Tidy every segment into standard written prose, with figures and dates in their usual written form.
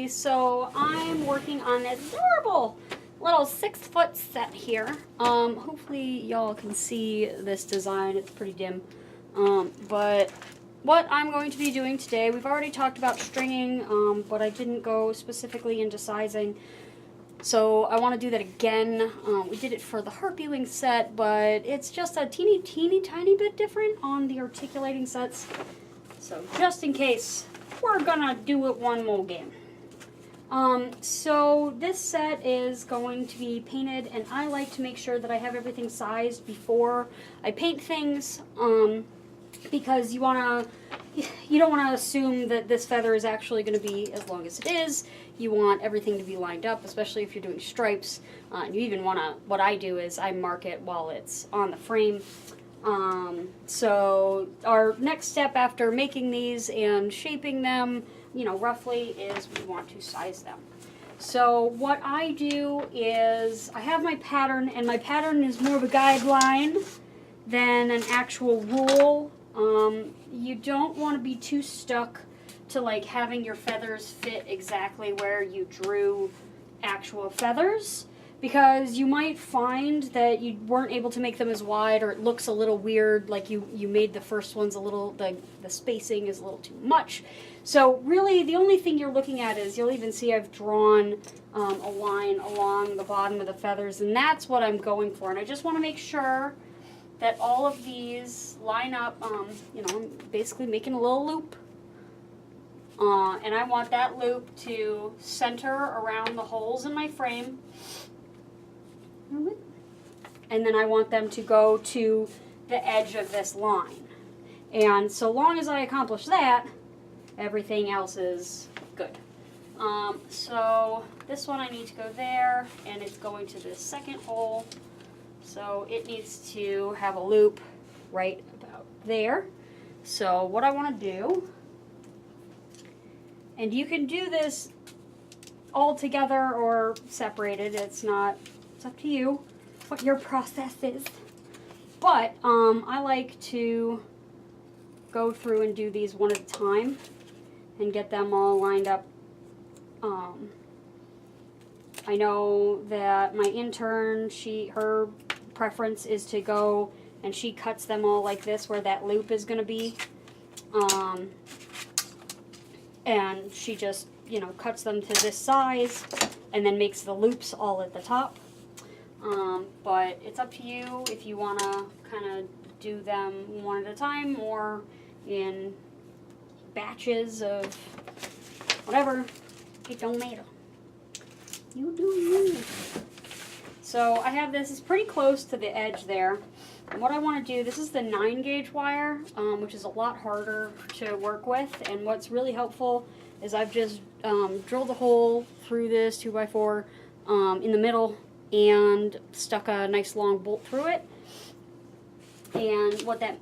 everybody. So I'm working on this adorable little 6-foot set here. Hopefully y'all can see this design. It's pretty dim. But what I'm going to be doing today, we've already talked about stringing, but I didn't go specifically into sizing. So I want to do that again. We did it for the Harpy Wing set, but it's just a teeny tiny bit different on the articulating sets. So just in case, we're gonna do it one more game. So this set is going to be painted, and I like to make sure that I have everything sized before I paint things, because you don't want to assume that this feather is actually going to be as long as it is. You want everything to be lined up, especially if you're doing stripes. And you even want to, what I do is I mark it while it's on the frame. So our next step after making these and shaping them, roughly, is we want to size them. So what I do is I have my pattern, and my pattern is more of a guideline than an actual rule. You don't want to be too stuck to like having your feathers fit exactly where you drew actual feathers, because you might find that you weren't able to make them as wide, or it looks a little weird, like you made the first ones a little, the spacing is a little too much. So really the only thing you're looking at is, you'll even see I've drawn a line along the bottom of the feathers, and that's what I'm going for. And I just want to make sure that all of these line up. I'm basically making a little loop. And I want that loop to center around the holes in my frame. And then I want them to go to the edge of this line. And so long as I accomplish that, everything else is good. So this one I need to go there, and it's going to the second hole. So it needs to have a loop right about there. So what I want to do, and you can do this all together or separated, it's up to you what your process is. But I like to go through and do these one at a time and get them all lined up. I know that my intern, her preference is to go, and she cuts them all like this where that loop is going to be. And she just, cuts them to this size and then makes the loops all at the top. But it's up to you if you want to kind of do them one at a time or in batches of whatever. It don't matter. You do you. So I have this, it's pretty close to the edge there. And what I want to do, this is the 9-gauge wire, which is a lot harder to work with. And what's really helpful is I've just drilled a hole through this 2x4 in the middle and stuck a nice long bolt through it. And what that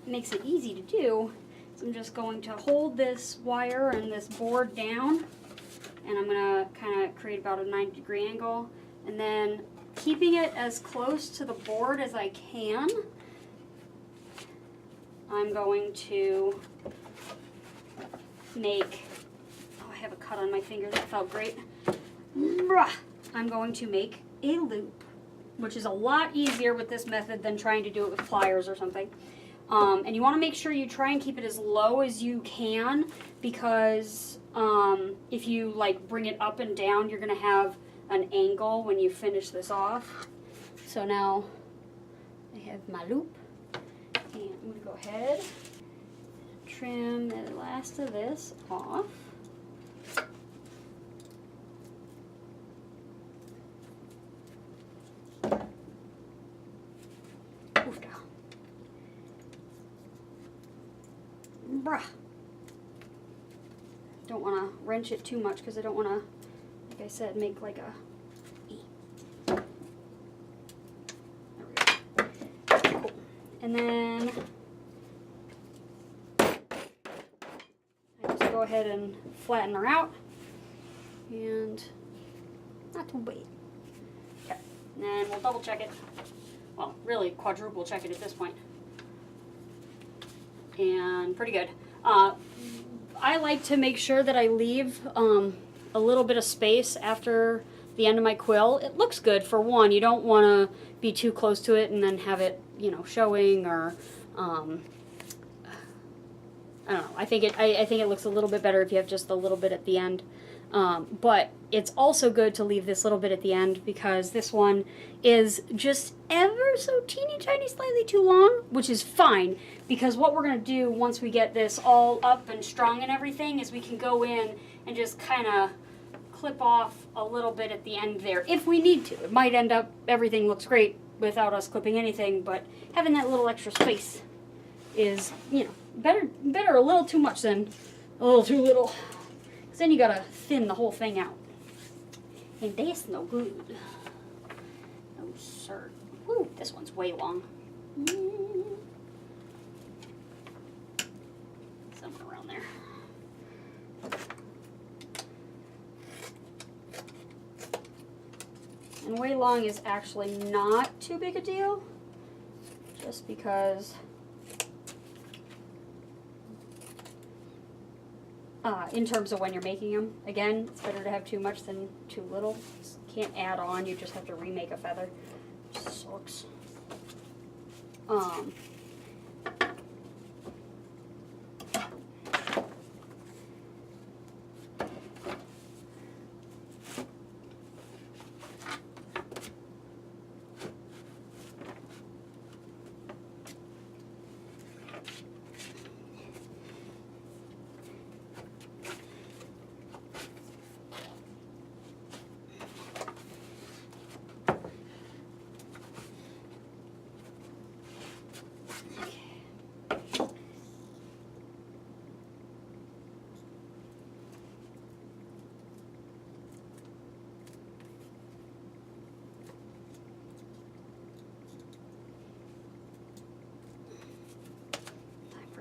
makes it easy to do is I'm just going to hold this wire and this board down, and I'm going to kind of create about a 90-degree angle, and then keeping it as close to the board as I can, I'm going to make, I have a cut on my finger, that felt great. I'm going to make a loop, which is a lot easier with this method than trying to do it with pliers or something. And you want to make sure you try and keep it as low as you can, because if you bring it up and down, you're going to have an angle when you finish this off. So now I have my loop, and I'm going to go ahead and trim the last of this off. Don't want to wrench it too much because I don't want to, like I said, make like a E. There we go. Cool. And then I just go ahead and flatten her out, and not too bad. Okay. And then we'll double check it. Well, really quadruple check it at this point. And pretty good. I like to make sure that I leave a little bit of space after the end of my quill. It looks good for one. You don't want to be too close to it and then have it, you know, showing or I don't know. I think it looks a little bit better if you have just a little bit at the end. But it's also good to leave this little bit at the end because this one is just ever so teeny tiny slightly too long, which is fine because what we're going to do once we get this all up and strung and everything is we can go in and just kind of clip off a little bit at the end there if we need to. It might end up everything looks great without us clipping anything, but having that little extra space is, you know, better a little too much than a little too little. Because then you gotta thin the whole thing out. And that's no good. No, sir. Ooh, this one's way long. Somewhere around there. And way long is actually not too big a deal. Just because in terms of when you're making them, again, it's better to have too much than too little. You can't add on, you just have to remake a feather. Sucks.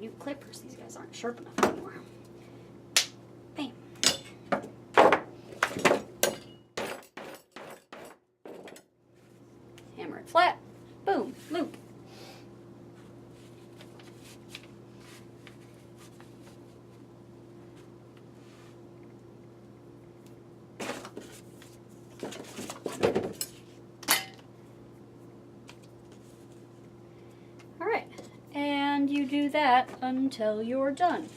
New clippers. These guys aren't sharp enough anymore. Bam. Hammer it flat. Boom. Loop. And you do that until you're done.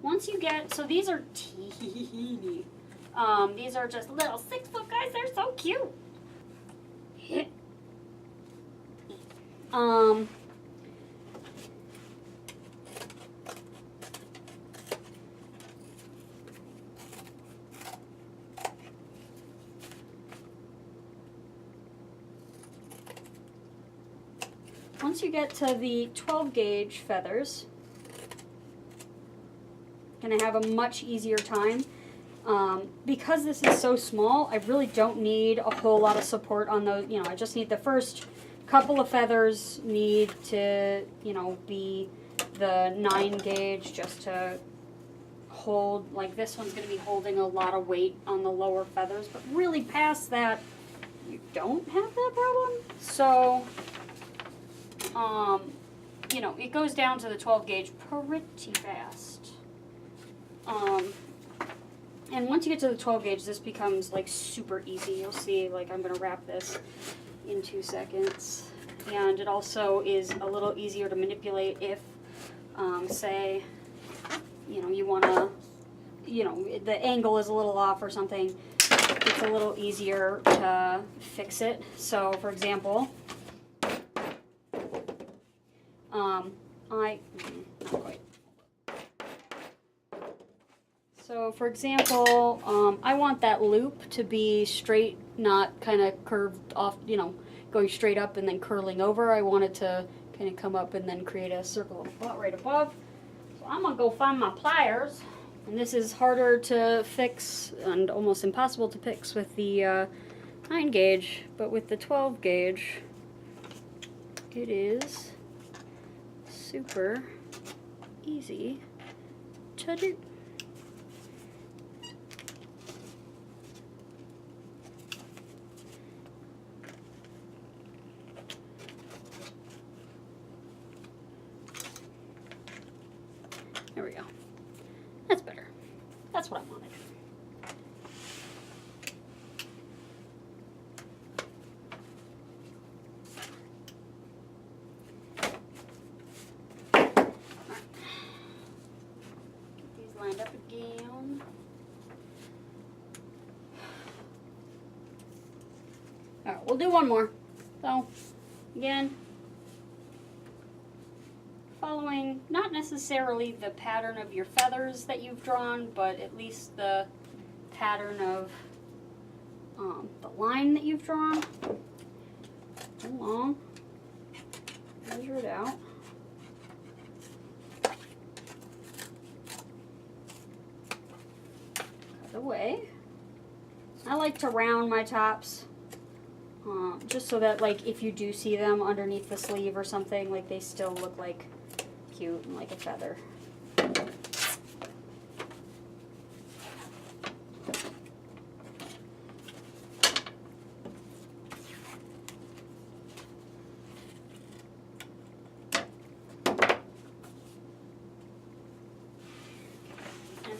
Once you get, so these are teeny. These are just little 6-foot guys. They're so cute. Once you get to the 12 gauge feathers, you're going to have a much easier time. Because this is so small, I really don't need a whole lot of support on those. You know, I just need the first couple of feathers need to, you know, be the 9 gauge just to hold, like this one's going to be holding a lot of weight on the lower feathers, but really past that, you don't have that problem. So, you know, it goes down to the 12 gauge pretty fast. And once you get to the 12 gauge, this becomes like super easy. You'll see, like I'm gonna wrap this in 2 seconds. And it also is a little easier to manipulate if, say, you know, you wanna, you know, the angle is a little off or something. It's a little easier to fix it. So, for example, not quite. So, for example, I want that loop to be straight, not kind of curved off, you know, going straight up and then curling over. I want it to kind of come up and then create a circle right above. So I'm going to go find my pliers. And this is harder to fix and almost impossible to fix with the 9 gauge, but with the 12 gauge, it is super easy to do. That's what I wanted. Get these lined up again. Alright, we'll do one more. So, again, following not necessarily the pattern of your feathers that you've drawn, but at least the pattern of the line that you've drawn. Go along, measure it out. Cut away. I like to round my tops. Just so that, like, if you do see them underneath the sleeve or something, like, they still look like cute and like a feather. And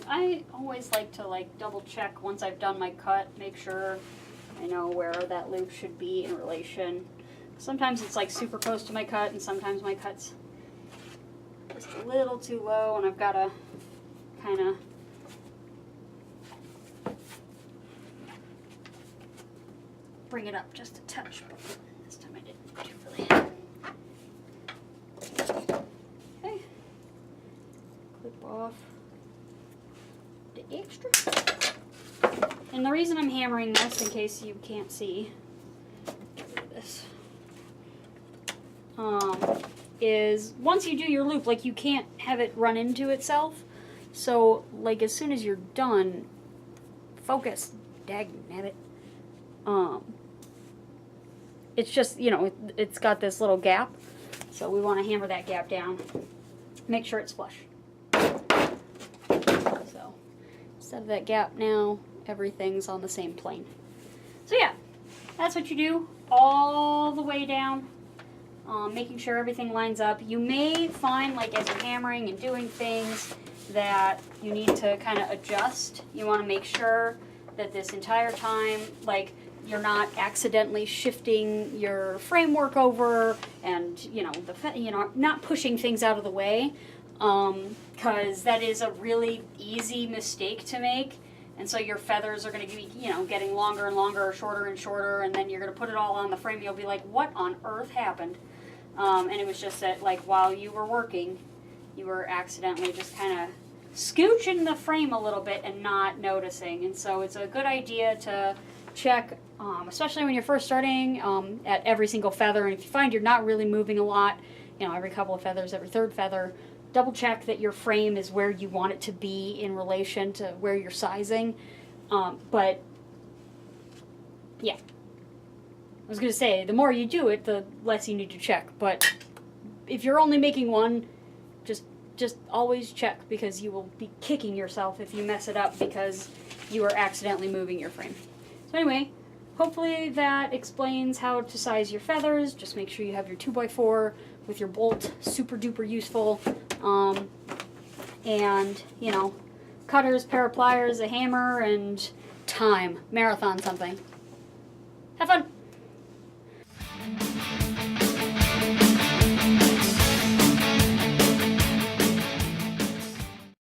I always like to, like, double check once I've done my cut, make sure I know where that loop should be in relation. Sometimes it's like super close to my cut, and sometimes my cut's just a little too low, and I've got to kind of bring it up just a touch, but this time I didn't do really. Okay, clip off the extra. And the reason I'm hammering this, in case you can't see, get rid of this, is once you do your loop, like, you can't have it run into itself. So, like, as soon as you're done, focus, dagnabbit. It's just, you know, it's got this little gap, so we want to hammer that gap down. Make sure it's flush. So, instead of that gap now, everything's on the same plane. So yeah, that's what you do all the way down, making sure everything lines up. You may find, like, as you're hammering and doing things, that you need to kind of adjust. You want to make sure that this entire time, like, you're not accidentally shifting your framework over, and, you know, not pushing things out of the way, because that is a really easy mistake to make. And so your feathers are going to be, you know, getting longer and longer, or shorter and shorter, and then you're going to put it all on the frame. You'll be like, what on earth happened? And it was just that, like, while you were working, you were accidentally just kind of scooching the frame a little bit and not noticing. And so it's a good idea to check, especially when you're first starting, at every single feather. And if you find you're not really moving a lot, you know, every couple of feathers, every third feather, double check that your frame is where you want it to be in relation to where you're sizing. But yeah, I was going to say, the more you do it, the less you need to check. But if you're only making one, just always check, because you will be kicking yourself if you mess it up because you are accidentally moving your frame. So anyway, hopefully that explains how to size your feathers. Just make sure you have your 2x4 with your bolt, super duper useful. And, you know, cutters, pair of pliers, a hammer, and time. Marathon something. Have fun!